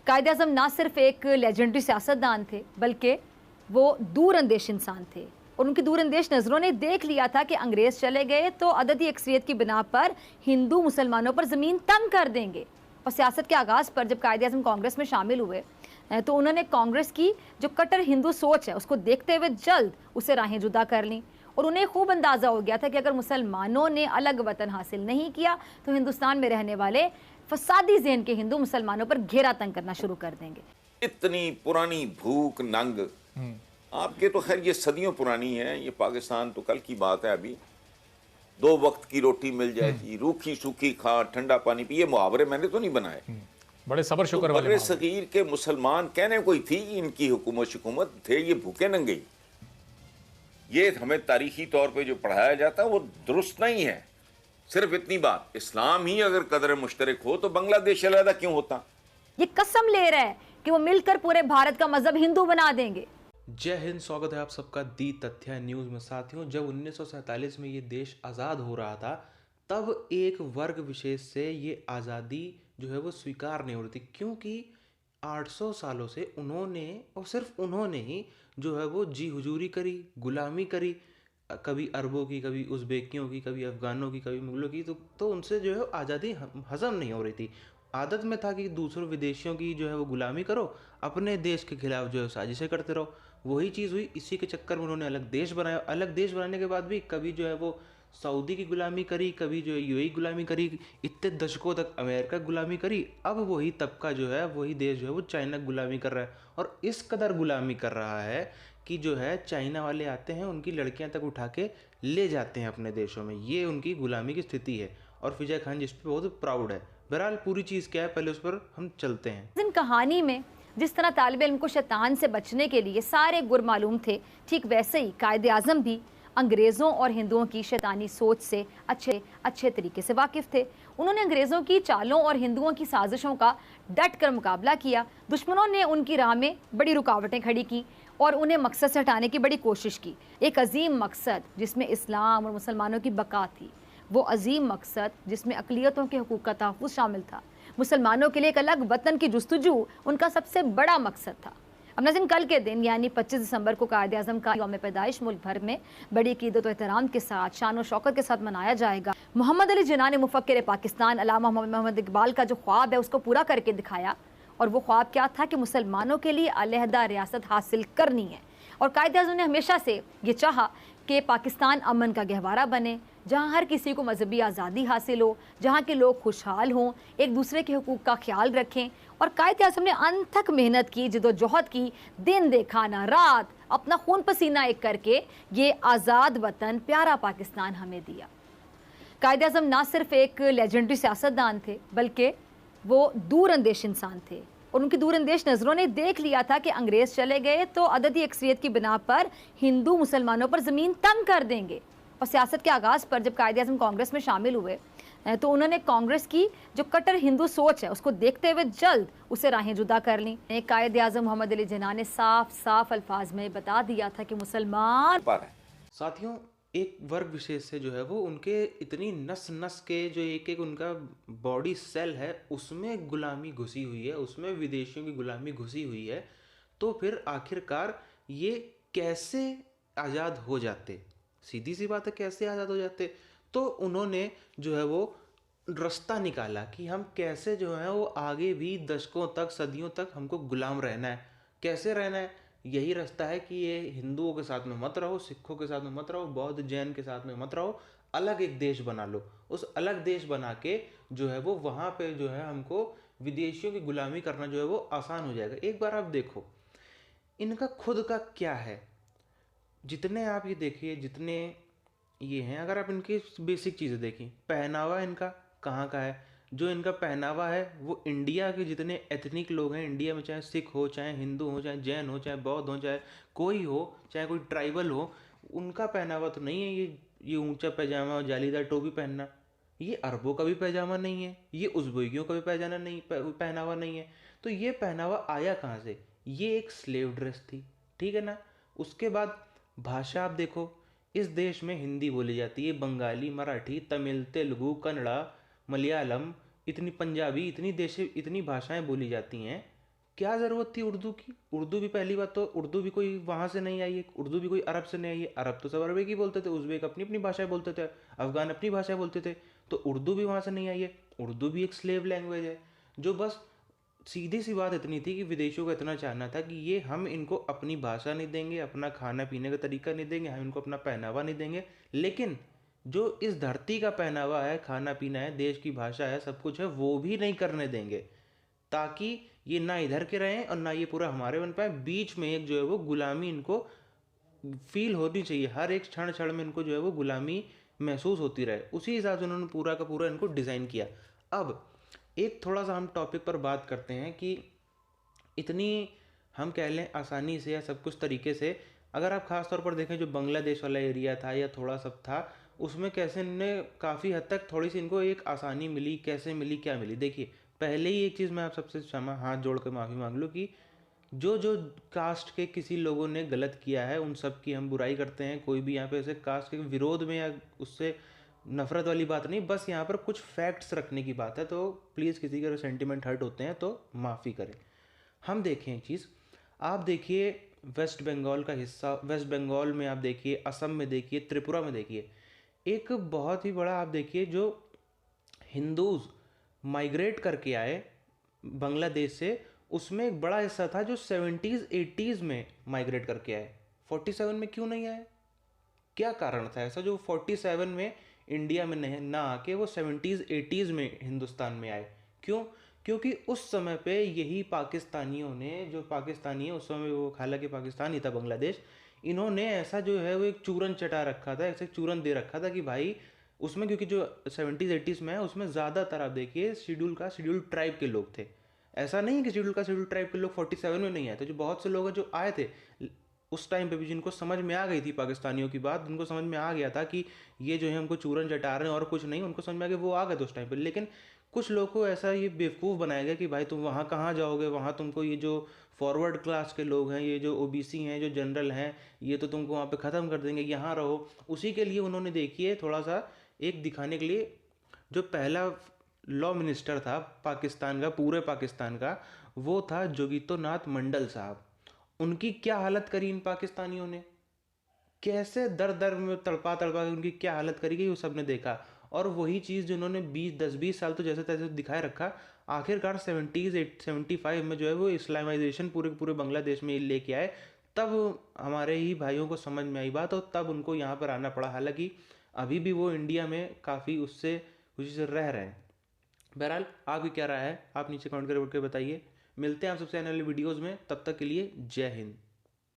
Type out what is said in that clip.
कायद-ए-आज़म ना सिर्फ एक लेजेंडरी सियासतदान थे, बल्कि वो दूरअंदेश इंसान थे और उनकी दूरअंदेश नज़रों ने देख लिया था कि अंग्रेज़ चले गए तो अददी अक्सरियत की बिना पर हिंदू मुसलमानों पर ज़मीन तंग कर देंगे। और सियासत के आगाज़ पर जब कायद-ए-आज़म कांग्रेस में शामिल हुए तो उन्होंने कांग्रेस की जो कट्टर हिंदू सोच है उसको देखते हुए जल्द उसे राहें जुदा कर लीं और उन्हें खूब अंदाज़ा हो गया था कि अगर मुसलमानों ने अलग वतन हासिल नहीं किया तो हिंदुस्तान में रहने वाले फसादी ज़हन के हिंदू मुसलमानों पर घेरा तंग करना शुरू कर देंगे। इतनी पुरानी भूख नंग आपके तो खैर ये सदियों पुरानी है, ये पाकिस्तान तो कल की बात है। अभी 2 वक्त की रोटी मिल जाएगी, रूखी सूखी खा, ठंडा पानी पिए, मुहावरे मैंने तो नहीं बनाए। बड़े सबर शुक्र तो वाले बर्रे सगीर के मुसलमान कहने कोई थी इनकी हुकूमत थे ये भूखे नंगे। ये हमें तारीखी तौर पे जो पढ़ाया जाता है वो दुरुस्त नहीं है। सिर्फ इतनी बात, इस्लाम ही अगर कदर मुश्तरक हो तो बांग्लादेश अलहदा क्यों होता। ये कसम ले रहा है कि वो मिलकर पूरे भारत का मजहब हिंदू बना देंगे। जय हिंद, स्वागत है आप सबका दी तथ्य न्यूज़ में। साथियों, जब 1947 में ये देश आज़ाद हो रहा था तब एक वर्ग विशेष से ये आज़ादी जो है वो स्वीकार नहीं हो रही थी, क्योंकि 800 सालों से उन्होंने और सिर्फ उन्होंने ही जो है वो जी हुजूरी करी, गुलामी करी, कभी अरबों की, कभी उज़्बेकियों की, कभी अफ़गानों की, कभी मुगलों की। तो उनसे जो है आज़ादी हज़म नहीं हो रही थी। आदत में था कि दूसरों विदेशियों की जो है वो गुलामी करो, अपने देश के खिलाफ जो है साजिशें करते रहो। वही चीज़ हुई, इसी के चक्कर में उन्होंने अलग देश बनाया। अलग देश बनाने के बाद भी कभी जो है वो सऊदी की गुलामी करी, कभी जो है यूएई गुलामी करी, इतने दशकों तक अमेरिका गुलामी करी। अब वही तबका जो है, वही देश जो है वो चाइना गुलामी कर रहा है, और इस कदर गुलामी कर रहा है कि जो है चाइना वाले आते हैं, उनकी लड़कियां तक उठा के ले जाते हैं अपने देशों में। ये उनकी गुलामी की स्थिति है और फिजा खान जिस पर बहुत प्राउड है। बहरहाल पूरी चीज़ क्या है, पहले उस पर हम चलते हैं। इन कहानी में जिस तरह तालिब इल्म को शैतान से बचने के लिए सारे गुर मालूम थे, ठीक वैसे ही कायद-ए-आज़म भी अंग्रेज़ों और हिंदुओं की शैतानी सोच से अच्छे तरीके से वाकिफ़ थे। उन्होंने अंग्रेज़ों की चालों और हिंदुओं की साजिशों का डट कर मुकाबला किया। दुश्मनों ने उनकी राह में बड़ी रुकावटें खड़ी की और उन्हें मकसद से हटाने की बड़ी कोशिश की। एक अजीम मकसद जिसमें इस्लाम और मुसलमानों की बका थी, वो अजीम मकसद जिसमें अक़लियतों के हुकूक़ का तहफ़्फ़ुज़ शामिल था। मुसलमानों के लिए एक अलग वतन की जुस्तजू उनका सबसे बड़ा मकसद था। अब नाज़रीन, कल के दिन यानी 25 दिसंबर को कायद-ए-आज़म का यौम पैदाइश मुल्क भर में बड़ी अक़ीदत और एहतराम के साथ, शान और शौकत के साथ मनाया जाएगा। मोहम्मद अली जिन्ना ने मुफ़क्किर पाकिस्तान अल्लामा मोहम्मद इक़बाल का जो ख्वाब है उसको पूरा करके दिखाया। और वो ख्वाब क्या था कि मुसलमानों के लिए अलहदा रियासत हासिल करनी है। और कायद-ए-आज़म ने हमेशा से ये चाहा कि पाकिस्तान अमन का गहवारा बने, जहाँ हर किसी को मजहबी आज़ादी हासिल हो, जहाँ के लोग खुशहाल हों, एक दूसरे के हुकूक का ख्याल रखें। और कायद-ए-आज़म ने अनथक मेहनत की, जिद्दोजहद की, दिन देखा ना रात, अपना खून पसीना एक करके ये आज़ाद वतन, प्यारा पाकिस्तान हमें दिया। कायद-ए-आज़म ना सिर्फ एक लेजेंडरी सियासतदान थे, बल्कि वो दूरअंदेश इंसान थे और उनकी दूरअंदेश नज़रों ने देख लिया था कि अंग्रेज़ चले गए तो अददी अक्सरियत की बिना पर हिंदू मुसलमानों पर ज़मीन तंग कर देंगे। और सियासत के आगाज़ पर जब कायद-ए-आज़म कांग्रेस में शामिल हुए तो उन्होंने कांग्रेस की जो कट्टर हिंदू सोच है उसको देखते हुए जल्द उसे राहें जुदा कर लीं। कायद-ए-आज़म मोहम्मद अली जिन्ना ने साफ अल्फाज में बता दिया था कि मुसलमान साथियों, एक वर्ग विशेष से जो है वो उनके इतनी नस नस के जो एक उनका बॉडी सेल है उसमें गुलामी घुसी हुई है, उसमें विदेशियों की गुलामी घुसी हुई है। तो फिर आखिरकार ये कैसे आज़ाद हो जाते? सीधी सी बात है, कैसे आज़ाद हो जाते? तो उन्होंने जो है वो रास्ता निकाला कि हम कैसे जो है वो आगे भी दशकों तक, सदियों तक हमको गुलाम रहना है। कैसे रहना है? यही रास्ता है कि ये हिंदुओं के साथ में मत रहो, सिखों के साथ में मत रहो, बौद्ध जैन के साथ में मत रहो, अलग एक देश बना लो। उस अलग देश बना के जो है वो वहाँ पे जो है हमको विदेशियों की गुलामी करना जो है वो आसान हो जाएगा। एक बार आप देखो इनका खुद का क्या है। जितने आप ये देखिए, जितने ये हैं, अगर आप इनकी बेसिक चीज़ें देखें, पहनावा इनका कहाँ का है? जो इनका पहनावा है वो इंडिया के जितने एथनिक लोग हैं इंडिया में, चाहे सिख हो, चाहे हिंदू हो, चाहे जैन हो, चाहे बौद्ध हो, चाहे कोई हो, चाहे कोई ट्राइबल हो, उनका पहनावा तो नहीं है ये ऊंचा पैजामा और जालीदार टोपी पहनना। ये अरबों का भी पैजामा नहीं है, ये उज़्बेकियों का भी पहनावा नहीं है। तो ये पहनावा आया कहाँ से? ये एक स्लेव ड्रेस थी, ठीक है ना। उसके बाद भाषा आप देखो, इस देश में हिंदी बोली जाती है, बंगाली, मराठी, तमिल, तेलुगु, कन्नड़ा, मलयालम, इतनी पंजाबी, इतनी भाषाएं बोली जाती हैं। क्या ज़रूरत थी उर्दू की? उर्दू भी पहली बात तो उर्दू भी कोई वहाँ से नहीं आई है, उर्दू भी कोई अरब से नहीं आई है। अरब तो सब अरबी की बोलते थे, उज़्बेक अपनी अपनी भाषा बोलते थे, अफ़गान अपनी भाषा बोलते थे, तो उर्दू भी वहाँ से नहीं आई है। उर्दू भी एक स्लेव लैंग्वेज है, जो बस सीधी सी बात इतनी थी कि विदेशियों का इतना चाहना था कि ये हम इनको अपनी भाषा नहीं देंगे, अपना खाना पीने का तरीका नहीं देंगे, हम इनको अपना पहनावा नहीं देंगे, लेकिन जो इस धरती का पहनावा है, खाना पीना है, देश की भाषा है, सब कुछ है, वो भी नहीं करने देंगे, ताकि ये ना इधर के रहें और ना ये पूरा हमारे बन पाए। बीच में एक जो है वो गुलामी इनको फील होनी चाहिए, हर एक क्षण क्षण में इनको जो है वो गुलामी महसूस होती रहे। उसी हिसाब से उन्होंने पूरा का पूरा इनको डिज़ाइन किया। अब एक थोड़ा सा हम टॉपिक पर बात करते हैं कि इतनी हम कह लें आसानी से या सब कुछ तरीके से, अगर आप ख़ास तौर पर देखें जो बांग्लादेश वाला एरिया था या थोड़ा सब था, उसमें कैसे इन्होंने काफ़ी हद तक थोड़ी सी इनको एक आसानी मिली, कैसे मिली, क्या मिली। देखिए, पहले ही एक चीज़ मैं आप सबसे क्षमा हाथ जोड़ कर माफ़ी मांग लूँ कि जो जो कास्ट के किसी लोगों ने गलत किया है उन सब की हम बुराई करते हैं। कोई भी यहाँ पे ऐसे कास्ट के विरोध में या उससे नफरत वाली बात नहीं, बस यहाँ पर कुछ फैक्ट्स रखने की बात है, तो प्लीज़ किसी के सेंटिमेंट हर्ट होते हैं तो माफ़ी करें। हम देखें एक चीज़, आप देखिए वेस्ट बंगाल का हिस्सा, वेस्ट बंगाल में आप देखिए, असम में देखिए, त्रिपुरा में देखिए, एक बहुत ही बड़ा आप देखिए जो हिंदूज माइग्रेट करके आए बांग्लादेश से, उसमें एक बड़ा हिस्सा था जो 70s 80s में माइग्रेट करके आए। 47 में क्यों नहीं आए? क्या कारण था ऐसा जो 47 में इंडिया में नहीं ना आके वो 70s 80s में हिंदुस्तान में आए? क्यों? क्योंकि उस समय पे यही पाकिस्तानियों ने, जो पाकिस्तानी है उस समय, वो हालांकि पाकिस्तान ही था बांग्लादेश, इन्होंने ऐसा जो है वो एक चूरन चटा रखा था, ऐसे चूरन दे रखा था कि भाई उसमें, क्योंकि जो 70s 80s में है उसमें ज़्यादातर आप देखिए शेड्यूल ट्राइब के लोग थे। ऐसा नहीं है कि शेड्यूल ट्राइब के लोग 47 में नहीं आए थे, जो बहुत से लोग हैं जो आए थे उस टाइम पे भी, जिनको समझ में आ गई थी पाकिस्तानियों की बात, उनको समझ में आ गया था कि ये जो है हमको चूरन चटा रहे हैं और कुछ नहीं, उनको समझ में आ गया, वो आ गए थे उस टाइम पे। लेकिन कुछ लोगों को ऐसा ये बेवकूफ़ बनाया गया कि भाई तुम वहाँ कहाँ जाओगे, वहाँ तुमको ये जो फॉरवर्ड क्लास के लोग हैं, ये जो ओबीसी हैं, जो जनरल हैं, ये तो तुमको वहाँ पे ख़त्म कर देंगे, यहाँ रहो। उसी के लिए उन्होंने देखिए थोड़ा सा एक दिखाने के लिए, जो पहला लॉ मिनिस्टर था पाकिस्तान का, पूरे पाकिस्तान का, वो था जोगितो नाथ मंडल साहब। उनकी क्या हालत करी इन पाकिस्तानियों ने, कैसे दर दर में तड़पा तड़पा के उनकी क्या हालत करी गई, वो सब ने देखा। और वही चीज़ जिन्होंने 10-20 साल तो जैसे तैसे दिखाए रखा, आखिरकार 75 में जो है वो इस्लामाइजेशन पूरे पूरे बांग्लादेश में लेके आए। तब हमारे ही भाइयों को समझ में आई बात और तब उनको यहाँ पर आना पड़ा। हालांकि अभी भी वो इंडिया में काफ़ी उससे खुशी से रह रहे हैं। बहरहाल आपकी क्या राय है, आप नीचे कमेंट करके बताइए। मिलते हैं आप सबसे आने वाली वीडियोज़ में, तब तक के लिए जय हिंद।